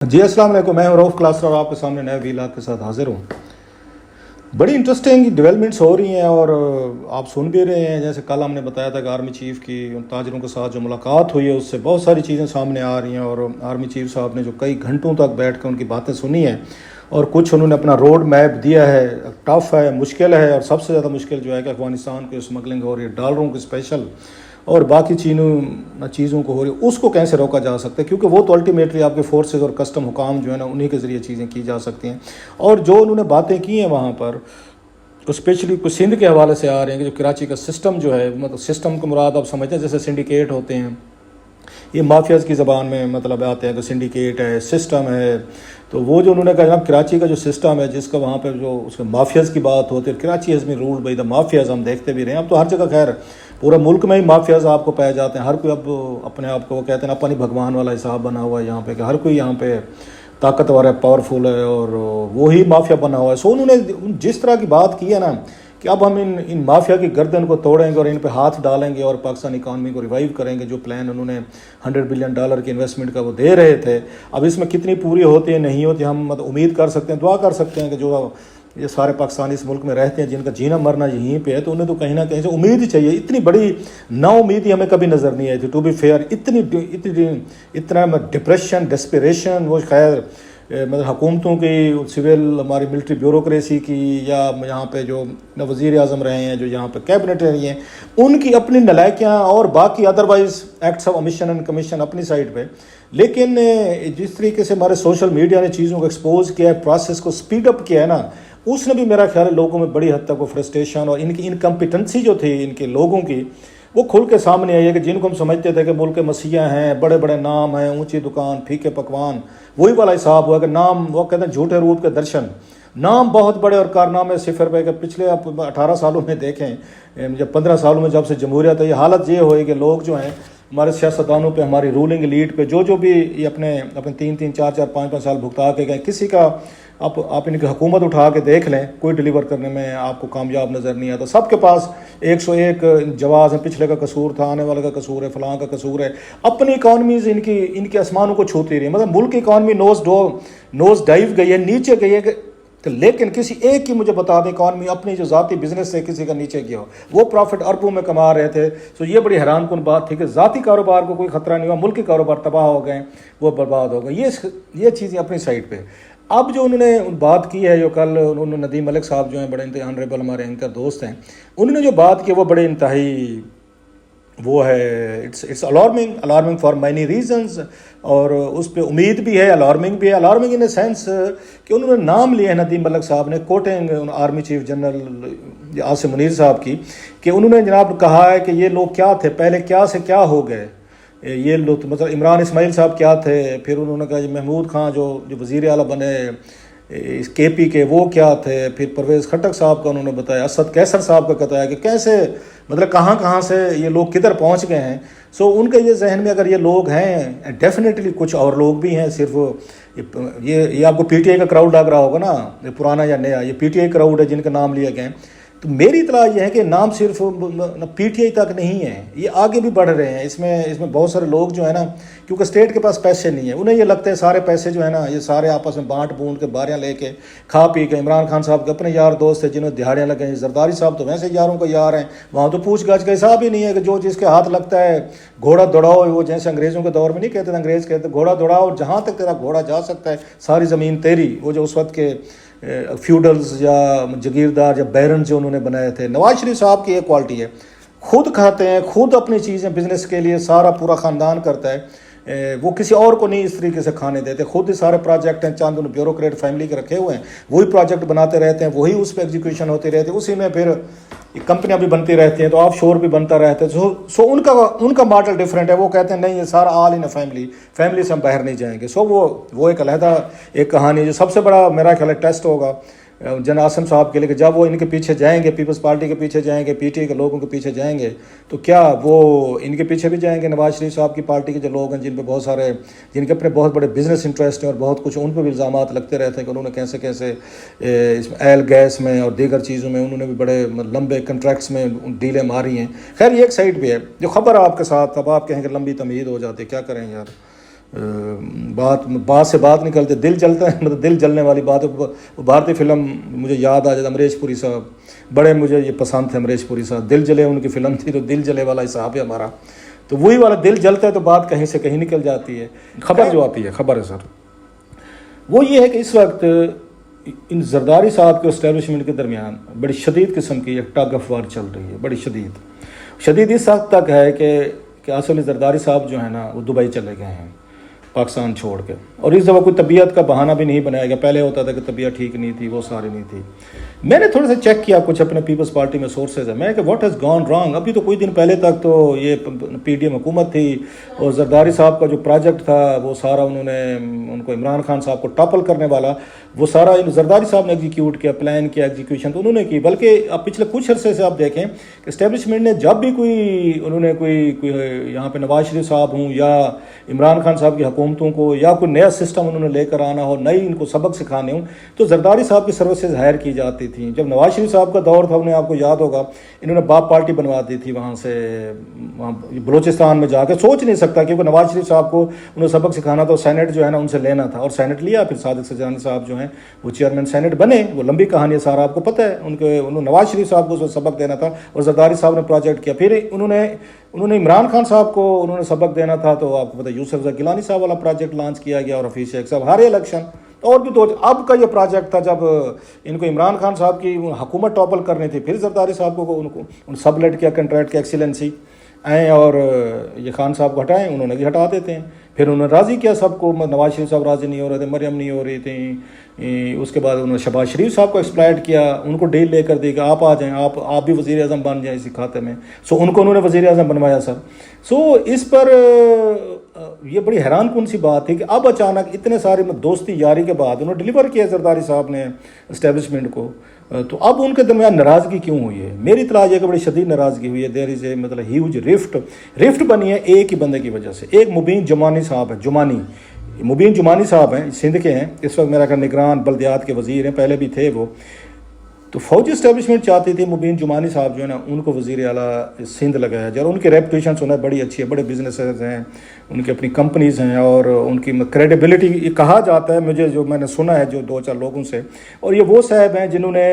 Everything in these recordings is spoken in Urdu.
جی السلام علیکم، میں ہوں روف کلاسر اور آپ کے سامنے نئے ویلاگ کے ساتھ حاضر ہوں۔ بڑی انٹرسٹنگ ڈیولپمنٹس ہو رہی ہیں اور آپ سن بھی رہے ہیں۔ جیسے کل ہم نے بتایا تھا کہ آرمی چیف کی ان تاجروں کے ساتھ جو ملاقات ہوئی ہے اس سے بہت ساری چیزیں سامنے آ رہی ہیں، اور آرمی چیف صاحب نے جو کئی گھنٹوں تک بیٹھ کر ان کی باتیں سنی ہیں اور کچھ انہوں نے اپنا روڈ میپ دیا ہے۔ ٹف ہے، مشکل ہے، اور سب سے زیادہ مشکل جو ہے کہ افغانستان کی اسمگلنگ ہو رہی ہے ڈالروں کی اسپیشل اور باقی چیزوں کو ہو رہی ہے، اس کو کیسے روکا جا سکتا ہے، کیونکہ وہ تو الٹیمیٹلی آپ کے فورسز اور کسٹم حکام جو ہے نا انہی کے ذریعے چیزیں کی جا سکتی ہیں۔ اور جو انہوں نے باتیں کی ہیں وہاں پر اسپیشلی کچھ سندھ کے حوالے سے آ رہے ہیں کہ جو کراچی کا سسٹم جو ہے، مطلب سسٹم کو مراد آپ سمجھتے ہیں جیسے سنڈیکیٹ ہوتے ہیں، یہ مافیاز کی زبان میں مطلب آتے ہیں کہ سنڈیکیٹ ہے، سسٹم ہے۔ تو وہ جو انہوں نے کہا جناب کراچی کا جو سسٹم ہے جس کا وہاں پہ جو اس کے مافیاز کی بات ہوتی ہے، Karachi has been ruled by the mafias, ہم دیکھتے بھی رہے ہیں۔ اب تو ہر جگہ خیر پورے ملک میں ہی مافیاز آپ کو پائے جاتے ہیں، ہر کوئی اب اپنے آپ کو وہ کہتے ہیں اپنی بھگوان والا حساب بنا ہوا ہے یہاں پہ کہ ہر کوئی یہاں پہ طاقتور ہے، پاورفل ہے، اور وہی مافیا بنا ہوا ہے۔ سو انہوں نے جس طرح کی بات کی ہے نا کہ اب ہم ان مافیا کی گردن کو توڑیں گے اور ان پہ ہاتھ ڈالیں گے اور پاکستان اکانومی کو ریوائیو کریں گے، جو پلان انہوں نے $100 بلین کی انویسٹمنٹ کا وہ دے رہے تھے، اب اس میں کتنی پوری ہوتی ہے نہیں ہوتی ہم مطلب امید کر سکتے ہیں، دعا کر سکتے ہیں کہ جو یہ سارے پاکستانی اس ملک میں رہتے ہیں جن کا جینا مرنا یہیں پہ ہے، تو انہیں تو کہیں نہ کہیں سے امید ہی چاہیے۔ اتنی بڑی نا امیدی ہمیں کبھی نظر نہیں آئی تھی، ٹو بی فیئر، اتنا ڈپریشن، ڈسپریشن، وہ خیر مطلب حکومتوں کی، سول ہماری ملٹری بیوروکریسی کی، یا یہاں پہ جو وزیر اعظم رہے ہیں، جو یہاں پہ کیبنٹ رہی ہیں، ان کی اپنی نلائکیاں اور باقی otherwise acts of emission and commission اپنی سائڈ پہ۔ لیکن جس طریقے سے ہمارے سوشل میڈیا نے چیزوں کو ایکسپوز کیا ہے، پروسیس کو سپیڈ اپ کیا ہے نا، اس نے بھی میرا خیال ہے لوگوں میں بڑی حد تک وہ فرسٹریشن اور ان کی انکمپیٹنسی جو تھی ان کے لوگوں کی وہ کھل کے سامنے آئی ہے کہ جن کو ہم سمجھتے تھے کہ ملک کے مسیح ہیں، بڑے بڑے نام ہیں، اونچی دکان، پھیکے پکوان، وہی والا حساب ہوا کہ نام، وہ کہتے ہیں جھوٹے روپ کے درشن، نام بہت بڑے اور کارنامے صفر پہ۔ کہ پچھلے آپ 18 سالوں میں دیکھیں، جب 15 سالوں میں جب سے جمہوریت ہے، یہ حالت یہ ہوئی کہ لوگ جو ہیں ہمارے سیاستدانوں پہ، ہماری رولنگ لیڈ پہ جو بھی یہ اپنے 3 4 5 سال بھگتا کے گئے، کسی کا آپ ان کی حکومت اٹھا کے دیکھ لیں، کوئی ڈیلیور کرنے میں آپ کو کامیاب نظر نہیں آتا۔ سب کے پاس 101 جواز ہیں، پچھلے کا قصور تھا، آنے والے کا قصور ہے، فلاں کا قصور ہے۔ اپنی اکانومیز ان کے آسمانوں کو چھوتی رہی ہے، مطلب ملک کی اکانومی نوز ڈائیو گئی ہے، نیچے گئی ہے لیکن کسی ایک کی مجھے بتا دیں اکانومی اپنی جو ذاتی بزنس سے کسی کا نیچے گیا ہو، وہ پروفٹ اربوں میں کما رہے تھے۔ تو یہ بڑی حیران کن بات تھی کہ ذاتی کاروبار کو کوئی خطرہ نہیں ہوا، ملکی کاروبار تباہ ہو گئے، وہ برباد ہو گئے۔ یہ چیزیں اپنی سائڈ پہ۔ اب جو انہوں نے بات کی ہے، جو کل انہوں نے ندیم ملک صاحب جو ہیں بڑے انتہائی آنریبل ہمارے اینکر دوست ہیں، انہوں نے جو بات کی وہ بڑے انتہائی وہ ہے، it's alarming for many reasons, اور اس پہ امید بھی ہے، الارمنگ بھی ہے۔ الارمنگ ان اے سینس کہ انہوں نے نام لیا ہے ندیم ملک صاحب نے، quoting army chief general Asim Munir صاحب کی، کہ انہوں نے جناب کہا ہے کہ یہ لوگ کیا تھے، پہلے کیا سے کیا ہو گئے، یہ لوگ مطلب عمران اسماعیل صاحب کیا تھے، پھر انہوں نے کہا محمود خان جو وزیر اعلیٰ بنے کے پی کے، وہ کیا تھے، پھر پرویز خٹک صاحب کا انہوں نے بتایا، اسد کیسر صاحب کا بتایا کہ کیسے مطلب کہاں سے یہ لوگ کدھر پہنچ گئے ہیں۔ سو ان کے یہ ذہن میں اگر یہ لوگ ہیں، ڈیفینیٹلی کچھ اور لوگ بھی ہیں، صرف یہ آپ کو پی ٹی آئی کا کراؤڈ لگ رہا ہوگا نا، یہ پرانا یا نیا، یہ پی ٹی آئی کراؤڈ ہے جن کا نام لیے گئے ہیں۔ تو میری اطلاع یہ ہے کہ نام صرف پی ٹی آئی تک نہیں ہے، یہ آگے بھی بڑھ رہے ہیں۔ اس میں بہت سارے لوگ جو ہیں نا، کیونکہ اسٹیٹ کے پاس پیسے نہیں ہیں، انہیں یہ لگتا ہے سارے پیسے جو ہے نا یہ سارے آپس میں بانٹ بونٹ کے باریاں لے کے کھا پی کے۔ عمران خان صاحب کے اپنے یار دوست ہیں جنہوں نے دہاڑیاں لگیں، زرداری صاحب تو ویسے یاروں کا یار ہیں، وہاں تو پوچھ گچھ کا حساب ہی نہیں ہے کہ جو جس کے ہاتھ لگتا ہے گھوڑا دوڑاؤ، وہ جیسے انگریزوں کے دور میں نہیں کہتے تھے، انگریز کہتے گھوڑا دوڑاؤ، جہاں تک تیرا گھوڑا جا سکتا ہے ساری زمین تیری۔ وہ جو اس وقت کے فیوڈلز یا جگیردار یا بیرن جو انہوں نے بنائے تھے۔ نواز شریف صاحب کی ایک کوالٹی ہے، خود کھاتے ہیں، خود اپنی چیزیں بزنس کے لیے سارا پورا خاندان کرتا ہے، وہ کسی اور کو نہیں اس طریقے سے کھانے دیتے، خود ہی سارے پروجیکٹ ہیں، چاند انہوں بیوروکریٹ فیملی کے رکھے ہوئے ہیں، وہی پروجیکٹ بناتے رہتے ہیں، وہی اس پہ ایگزیکیوشن ہوتی رہتی ہے، اسی میں پھر کمپنیاں بھی بنتی رہتی ہیں، تو آف شور بھی بنتا رہتا ہے۔ سو ان کا ماڈل ڈفرینٹ ہے، وہ کہتے ہیں نہیں یہ سارا آل ان فیملی سے ہم باہر نہیں جائیں گے۔ سو وہ ایک علیحدہ ایک کہانی ہے۔ جو سب سے بڑا میرا خیال ہے ٹیسٹ ہوگا جن عاصم صاحب کے لیے کہ جب وہ ان کے پیچھے جائیں گے، پیپلز پارٹی کے پیچھے جائیں گے، پی ٹی آئی کے لوگوں کے پیچھے جائیں گے، تو کیا وہ ان کے پیچھے بھی جائیں گے نواز شریف صاحب کی پارٹی کے جو لوگ ہیں، جن پہ بہت سارے، جن کے اپنے بہت بڑے بزنس انٹرسٹ ہیں اور بہت کچھ ان پہ بھی الزامات لگتے رہتے ہیں کہ انہوں نے کیسے اس میں ایل گیس میں اور دیگر چیزوں میں انہوں نے بھی بڑے لمبے کنٹریکٹس میں ڈیلیں ماری ہیں۔ خیر یہ ایک سائڈ پہ ہے۔ جو خبر آپ کے ساتھ اب آپ کہیں کہ لمبی تمہید ہو جاتی، کیا کریں یار، بات سے بات نکلتے دل جلتا ہے، مطلب دل جلنے والی بات ہے. بھارتی فلم مجھے یاد آ جاتا، امریش پوری صاحب بڑے مجھے یہ پسند تھے. امریش پوری صاحب دل جلے ان کی فلم تھی، تو دل جلے والا حساب ہے ہمارا. تو وہی والا دل جلتا ہے تو بات کہیں سے کہیں نکل جاتی ہے. خبر جو آتی ہے، خبر ہے سر، وہ یہ ہے کہ اس وقت ان زرداری صاحب کے اسٹیبلشمنٹ کے درمیان بڑی شدید قسم کی ایک ٹگ آف وار چل رہی ہے. بڑی شدید اس حد تک ہے کہ اصل زرداری صاحب جو ہے نا وہ دبئی چلے گئے ہیں پاکستان چھوڑ کے. اور اس دفعہ کوئی طبیعت کا بہانہ بھی نہیں بنایا گیا. پہلے ہوتا تھا کہ طبیعت ٹھیک نہیں تھی، وہ ساری نہیں تھی. میں نے تھوڑا سا چیک کیا کچھ اپنے پیپلز پارٹی میں سورسز ہے، میں کہ واٹ ہیز گون رانگ. ابھی تو کوئی دن پہلے تک تو یہ پی ڈی ایم حکومت تھی، اور زرداری صاحب کا جو پروجیکٹ تھا وہ سارا انہوں نے ان کو عمران خان صاحب کو ٹاپل کرنے والا وہ سارا زرداری صاحب نے ایگزیکیوٹ کیا، پلان کیا، ایگزیکیوشن تو انہوں نے کی. بلکہ اب پچھلے کچھ عرصے سے آپ دیکھیں کہ اسٹیبلشمنٹ نے جب بھی انہوں نے کوئی یہاں پہ نواز شریف صاحب ہوں یا عمران خان صاحب کی حکومتوں کو یا کوئی نیا سسٹم انہوں نے لے کر آنا ہو، نئی ان کو سبق سکھانے ہوں، تو زرداری صاحب کی سروسز ہائر کی جاتی تھیں. جب نواز شریف صاحب کا دور تھا، انہیں آپ کو یاد ہوگا انہوں نے باپ پارٹی بنوا دی تھی وہاں سے بلوچستان میں جا کے. سوچ نہیں سکتا کیونکہ نواز شریف صاحب کو انہیں سبق سکھانا تھا، سینٹ جو ہے نا ان سے لینا تھا، اور سینٹ لیا. پھر صادق سجانی صاحب جو ہیں وہ چیئرمین سینٹ بنے. وہ لمبی کہانی ہے، سارا آپ کو پتہ ہے. انہوں نواز شریف صاحب کو سبق دینا تھا اور زرداری صاحب نے پروجیکٹ کیا. پھر انہوں نے عمران خان صاحب کو انہوں نے سبق دینا تھا، تو آپ کو پتہ ہے یوسف زئی گیلانی صاحب والا پروجیکٹ لانچ کیا گیا، اور حفیظ شیخ صاحب ہارے الیکشن. اور بھی اب کا یہ پروجیکٹ تھا جب ان کو عمران خان صاحب کی حکومت ٹاپل کرنی تھی. پھر زرداری صاحب کو ان سب لیٹ کیا کنٹریکٹ کی ایکسیلنسی آئیں اور یہ خان صاحب کو ہٹائیں، انہوں نے بھی ہٹا دیتے ہیں. پھر انہوں نے راضی کیا سب کو. نواز شریف صاحب راضی نہیں ہو رہے تھے، مریم نہیں ہو رہی تھیں. اس کے بعد انہوں نے شہباز شریف صاحب کو ایکسپلائٹ کیا، ان کو ڈیل لے کر دی کہ آپ آ جائیں، آپ بھی وزیر اعظم بن جائیں اسی کھاتے میں. ان کو انہوں نے وزیر اعظم بنوایا سر. اس پر یہ بڑی حیران کن سی بات تھی کہ اب اچانک اتنے سارے دوستی یاری کے بعد انہوں نے ڈلیور کیا زرداری صاحب نے اسٹیبلشمنٹ کو. تو اب ان کے درمیان ناراضگی کیوں ہوئی ہے؟ میری اطلاع یہ کہ بڑی شدید ناراضگی ہوئی ہے. دیر از اے مطلب ہیوج رفٹ بنی ہے ایک ہی بندے کی وجہ سے. ایک مبین جمانی صاحب ہے، مبین جمانی صاحب ہیں، سندھ کے ہیں، اس وقت میرا خیال نگران بلدیات کے وزیر ہیں، پہلے بھی تھے وہ. تو فوجی اسٹیبلشمنٹ چاہتی تھی مبین جمانی صاحب جو ہے نا ان کو وزیر اعلیٰ سندھ لگایا جائے. اور ان کی ریپوٹیشن سنا ہے بڑی اچھی ہے، بڑے بزنسز ہیں، ان کی اپنی کمپنیز ہیں، اور ان کی کریڈیبلٹی یہ کہا جاتا ہے مجھے، جو میں نے سنا ہے جو 2-4 لوگوں سے. اور یہ وہ صاحب ہیں جنہوں نے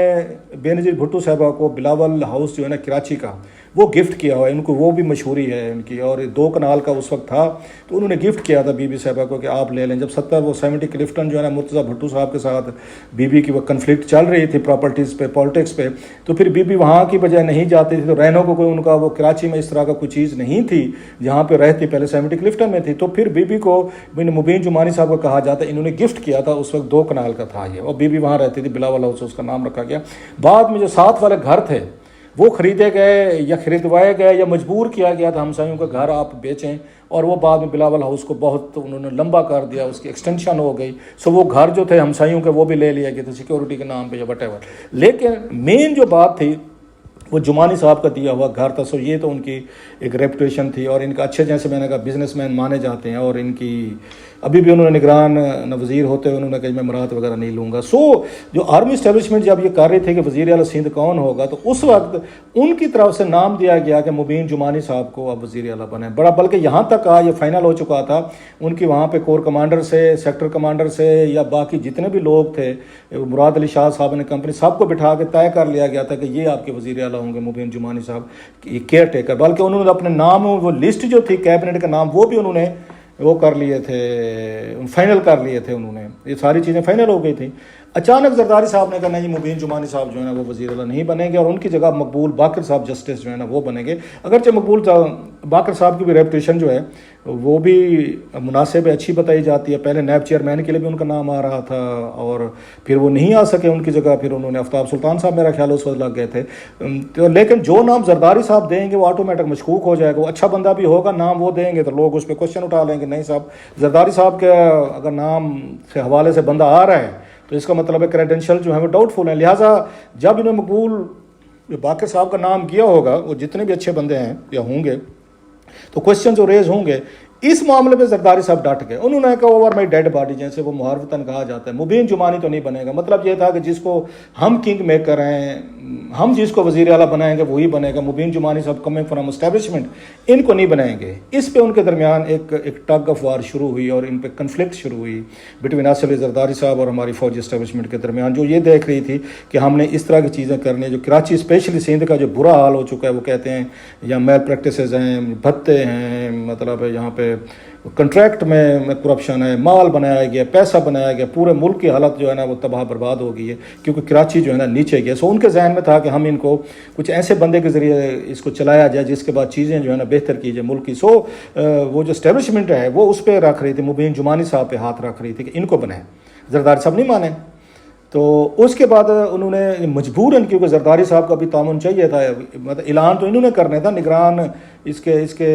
بے نظیر بھٹو صاحبہ کو بلاول ہاؤس جو ہے نا کراچی کا وہ گفٹ کیا ہوا ہے. ان کو وہ بھی مشہوری ہے ان کی. اور 2 کنال کا اس وقت تھا تو انہوں نے گفٹ کیا تھا بی بی صاحبہ کو کہ آپ لے لیں. جب 70 کلفٹن جو ہے نا مرتضیٰ بھٹو صاحب کے ساتھ بی بی کی وہ کنفلکٹ چل رہی تھی پراپرٹیز پہ، پالیٹکس پہ، تو پھر بی بی وہاں کی بجائے نہیں جاتی تھی. تو رہنوں کو کوئی ان کا وہ کراچی میں اس طرح کا کوئی چیز نہیں تھی جہاں پہ رہتی، پہلے 70 کلفٹن میں تھی. تو پھر بی بی کو مبین جمانی صاحب کو کہا جاتا ہے انہوں نے گفٹ کیا تھا. اس وقت 2 کنال کا تھا یہ، اور بی بی وہاں رہتی تھی، بلاول ہاؤس اس کا نام رکھا گیا. بعد میں جو 7 والے گھر تھے وہ خریدے گئے یا خریدوائے گئے یا مجبور کیا گیا تھا ہمسایوں کا گھر آپ بیچیں، اور وہ بعد میں بلاول ہاؤس کو بہت انہوں نے لمبا کر دیا، اس کی ایکسٹینشن ہو گئی. وہ گھر جو تھے ہمسایوں کے وہ بھی لے لیا گیا تھا سیکورٹی کے نام پہ یا وٹ ایور. لیکن مین جو بات تھی وہ جمانی صاحب کا دیا ہوا گھر تھا. یہ تو ان کی ایک ریپوٹیشن تھی، اور ان کا اچھے جیسے میں نے کہا بزنس مین مانے جاتے ہیں. اور ان کی ابھی بھی انہوں نے نگران وزیر ہوتے ہوئے انہوں نے کہا میں مرات وغیرہ نہیں لوں گا. جو آرمی اسٹیبلشمنٹ جب یہ کر رہی تھی کہ وزیر اعلیٰ سندھ کون ہوگا، تو اس وقت ان کی طرف سے نام دیا گیا کہ مبین جمانی صاحب کو اب وزیر اعلیٰ بنے. بلکہ یہاں تک یہ فائنل ہو چکا تھا ان کی وہاں پہ کور کمانڈر سے، سیکٹر کمانڈر سے، یا باقی جتنے بھی لوگ تھے، مراد علی شاہ صاحب نے کمپنی سب کو بٹھا کے طے کر لیا گیا تھا کہ یہ آپ کے وزیر اعلیٰ ہوں گے مبین جمانی صاحب، یہ کیئر ٹیکر. بلکہ انہوں نے اپنے نام وہ لسٹ جو تھی کیبنٹ کا نام وہ بھی انہوں نے وہ کر لیے تھے، فائنل کر لیے تھے. انہوں نے یہ ساری چیزیں فائنل ہو گئی تھیں. اچانک زرداری صاحب نے کہا نہیں مبین جمانی صاحب جو ہے نا وہ وزیر اعلیٰ نہیں بنیں گے، اور ان کی جگہ مقبول باقر صاحب جسٹس جو ہے نا وہ بنیں گے. اگرچہ مقبول باقر صاحب کی بھی ریپوٹیشن جو ہے وہ بھی مناسب ہے، اچھی بتائی جاتی ہے. پہلے نیب چیئرمین کے لیے بھی ان کا نام آ رہا تھا، اور پھر وہ نہیں آ سکے ان کی جگہ، پھر انہوں نے آفتاب سلطان صاحب میرا خیال اس وقت لگ گئے تھے. لیکن جو نام زرداری صاحب دیں گے وہ آٹومیٹک مشکوک ہو جائے گا. وہ اچھا بندہ بھی ہوگا، نام وہ دیں گے تو لوگ اس پہ کوشچن اٹھا لیں گے نہیں صاحب زرداری صاحب کے اگر نام سے حوالے سے بندہ آ رہا ہے تو اس کا مطلب ہے کریڈینشیل جو ہے وہ ڈاؤٹ فل ہیں. لہٰذا جب انہوں نے مقبول باقر صاحب کا نام کیا ہوگا، وہ جتنے بھی اچھے بندے ہیں یا ہوں گے، تو کوشچن جو ریز ہوں گے. اس معاملے پہ زرداری صاحب ڈٹ گئے. انہوں نے کہا اوور مائی ڈیڈ باڈی، جیسے وہ محاورتاً کہا جاتا ہے. مبین جمانی تو نہیں بنے گا. مطلب یہ تھا کہ جس کو ہم کنگ میکر ہیں، ہم جس کو وزیر اعلیٰ بنائیں گے وہی بنے گا. مبین جمانی صاحب کمنگ فرام اسٹیبلشمنٹ، ان کو نہیں بنائیں گے. اس پہ ان کے درمیان ایک ٹگ آف وار شروع ہوئی اور ان پہ کنفلکٹ شروع ہوئی بٹوین آصف علی زرداری صاحب اور ہماری فوجی اسٹیبلشمنٹ کے درمیان، جو یہ دیکھ رہی تھی کہ ہم نے اس طرح کی چیزیں کرنی ہے. جو کراچی اسپیشلی سندھ کا جو برا حال ہو چکا ہے، وہ کہتے ہیں یا میل پریکٹسز ہیں، بھتے ہیں، مطلب یہاں پہ کنٹریکٹ میں کرپشن ہے، مال بنایا گیا، پیسہ بنایا گیا، پورے ملک کی حالت جو ہے نا وہ تباہ برباد ہو گئی ہے کیونکہ کراچی جو ہے نا نیچے گیا. سو ان کے ذہن میں تھا کہ ہم ان کو کچھ ایسے بندے کے ذریعے اس کو چلایا جائے جس کے بعد چیزیں جو ہے نا بہتر کی جائے ملک کی. سو وہ جو اسٹیبلشمنٹ ہے وہ اس پہ رکھ رہی تھی، مبین جمانی صاحب پہ ہاتھ رکھ رہی تھی کہ ان کو بنائیں. زرداری صاحب نہیں مانے. تو اس کے بعد انہوں نے مجبوراً، کیونکہ زرداری صاحب کا بھی تعاون چاہیے تھا، مطلب اعلان تو انہوں نے کرنا تھا، نگران اس کے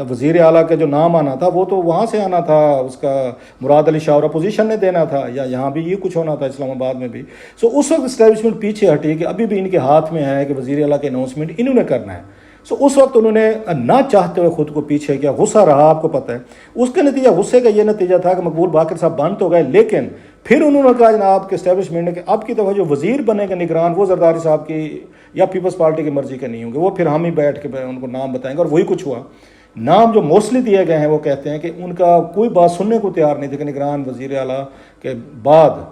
وزیر اعلیٰ کا جو نام آنا تھا وہ تو وہاں سے آنا تھا، اس کا مراد علی شاہ اور اپوزیشن نے دینا تھا، یا یہاں بھی یہ کچھ ہونا تھا اسلام آباد میں بھی. سو اس وقت اسٹیبلشمنٹ پیچھے ہٹی کہ ابھی بھی ان کے ہاتھ میں ہے کہ وزیر اعلیٰ کے اناؤنسمنٹ انہوں نے کرنا ہے. سو اس وقت انہوں نے نہ چاہتے ہوئے خود کو پیچھے کیا. غصہ رہا، آپ کو پتہ ہے. اس کا نتیجہ، غصے کا یہ نتیجہ تھا کہ مقبول باقر صاحب بند تو گئے، لیکن پھر انہوں نے کہا جناب کہ اسٹیبلشمنٹ نے کہ اب کی دفعہ جو وزیر بنے گا نگران، وہ زرداری صاحب کی یا پیپلز پارٹی کی مرضی کے نہیں ہوں گے، وہ پھر ہم ہی بیٹھ کے ان کو نام بتائیں گے. اور وہی کچھ ہوا. نام جو موسٹلی دیے گئے ہیں وہ کہتے ہیں کہ ان کا کوئی بات سننے کو تیار نہیں تھے کہ نگران وزیر اعلیٰ کے بعد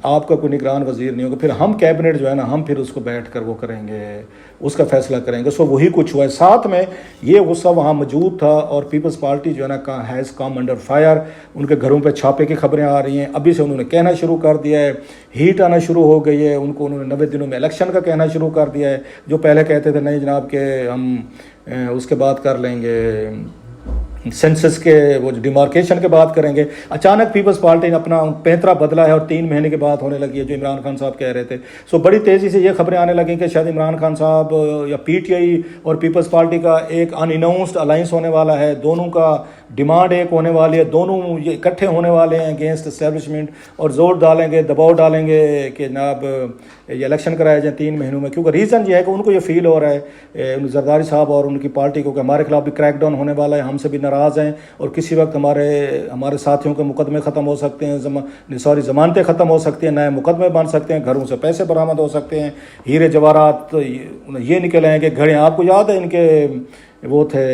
آپ کا کوئی نگران وزیر نہیں ہوگا، پھر ہم کیبنٹ جو ہے نا ہم پھر اس کو بیٹھ کر وہ کریں گے، اس کا فیصلہ کریں گے. سو وہی کچھ ہوا ہے. ساتھ میں یہ غصہ وہاں موجود تھا اور پیپلز پارٹی جو ہے نا ہیز کم انڈر فائر. ان کے گھروں پہ چھاپے کی خبریں آ رہی ہیں. ابھی سے انہوں نے کہنا شروع کر دیا ہے، ہیٹ آنا شروع ہو گئی ہے. ان کو انہوں نے 90 دنوں میں الیکشن کا کہنا شروع کر دیا ہے، جو پہلے کہتے تھے نہیں جناب کہ ہم اس کے بعد کر لیں گے، سینسس کے وہ ڈیمارکیشن کے بات کریں گے. اچانک پیپلز پارٹی نے اپنا پینترا بدلا ہے اور 3 مہینے کے بعد ہونے لگی ہے جو عمران خان صاحب کہہ رہے تھے. سو بڑی تیزی سے یہ خبریں آنے لگیں کہ شاید عمران خان صاحب یا پی ٹی آئی اور پیپلز پارٹی کا ایک ان اناؤنسڈ الائنس ہونے والا ہے. دونوں کا ڈیمانڈ ایک ہونے والی ہے، دونوں یہ اکٹھے ہونے والے ہیں اگینسٹ اسٹیبلشمنٹ اور زور ڈالیں گے، دباؤ ڈالیں گے کہ جناب یہ الیکشن کرائے جائیں 3 مہینوں میں. کیونکہ ریزن یہ ہے کہ ان کو یہ فیل ہو رہا ہے زرداری صاحب اور ان کی پارٹی کو کہ ہمارے خلاف بھی کریک ڈاؤن ہونے والا ہے، ہم سے بھی ناراض ہیں اور کسی وقت ہمارے ساتھیوں کے مقدمے ختم ہو سکتے ہیں، ضمانتیں ختم ہو سکتی ہیں، نئے مقدمے بن سکتے ہیں، گھروں سے پیسے برآمد ہو سکتے ہیں، ہیرے جواہرات یہ نکل آئیں گے، گھڑیں. آپ کو یاد ہے ان کے وہ تھے،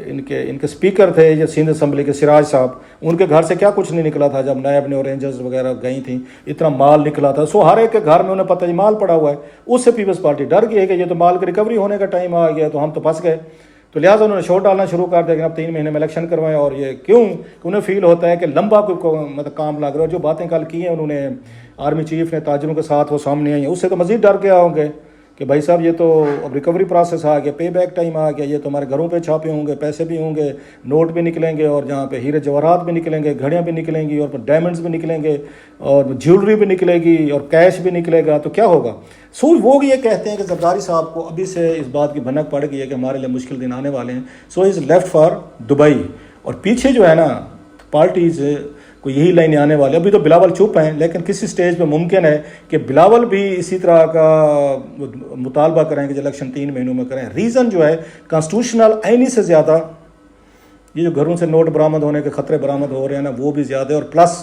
ان کے اسپیکر تھے یہ سندھ اسمبلی کے سراج صاحب، ان کے گھر سے کیا کچھ نہیں نکلا تھا جب نائب نے اور رینجرز وغیرہ گئی تھیں، اتنا مال نکلا تھا. سو ہر ایک کے گھر میں انہیں پتہ ہے مال پڑا ہوا ہے. اس سے پیپلز پارٹی ڈر گئی ہے کہ یہ تو مال کی ریکوری ہونے کا ٹائم آ گیا تو ہم تو پھنس گئے. تو لہٰذا انہوں نے شوٹ ڈالنا شروع کر دیا کہ اب 3 مہینے میں الیکشن کروائیں. اور یہ کیوں کہ انہیں فیل ہوتا ہے کہ لمبا کوئی مطلب کام لگ رہا ہے. جو باتیں کل کی ہیں انہوں نے آرمی چیف نے تاجروں کے ساتھ وہ سامنے آئی ہیں، اس سے تو مزید ڈر گیا ہوں گے کہ بھائی صاحب یہ تو اب ریکوری پروسیس آ گیا، پے بیک ٹائم آ گیا، یہ تو ہمارے گھروں پہ چھاپے ہوں گے، پیسے بھی ہوں گے، نوٹ بھی نکلیں گے اور جہاں پہ ہیرے جواہرات بھی نکلیں گے، گھڑیاں بھی نکلیں گی اور ڈائمنڈز بھی نکلیں گے اور جیولری بھی نکلے گی اور کیش بھی نکلے گا، تو کیا ہوگا. سو وہ یہ کہتے ہیں کہ زرداری صاحب کو ابھی سے اس بات کی بھنک پڑ گئی ہے کہ ہمارے لیے مشکل دن آنے والے ہیں. سو از لیفٹ فار دبئی. اور پیچھے جو ہے نا پارٹیز کو یہی لائنیں آنے والے. ابھی تو بلاول چپ ہیں لیکن کسی سٹیج پہ ممکن ہے کہ بلاول بھی اسی طرح کا مطالبہ کریں کہ جو الیکشن 3 مہینوں میں کریں. ریزن جو ہے کانسٹیٹیوشنل آئینی سے زیادہ یہ جو گھروں سے نوٹ برآمد ہونے کے خطرے برآمد ہو رہے ہیں نا وہ بھی زیادہ ہے، اور پلس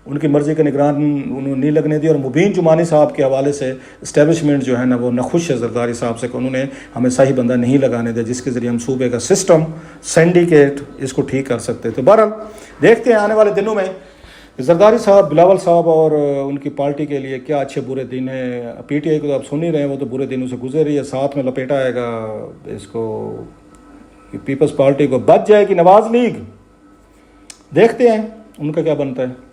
ان کی مرضی کے نگران انہوں نے نہیں لگنے دی. اور مبین جمانی صاحب کے حوالے سے اسٹیبلشمنٹ جو ہے نا وہ ناخوش ہے زرداری صاحب سے کہ انہوں نے ہمیں صحیح بندہ نہیں لگانے دیا جس کے ذریعے ہم صوبے کا سسٹم سینڈیکیٹ اس کو ٹھیک کر سکتے. تو بہرحال دیکھتے ہیں آنے والے دنوں میں زرداری صاحب، بلاول صاحب اور ان کی پارٹی کے لیے کیا اچھے برے دن ہیں. پی ٹی آئی کو تو آپ سن ہی رہے ہیں، وہ تو برے دنوں سے گزر رہی ہے. ساتھ میں لپیٹا آئے گا اس کو پیپلز پارٹی کو، بچ جائے گی نواز لیگ. دیکھتے ہیں ان کا کیا بنتا ہے.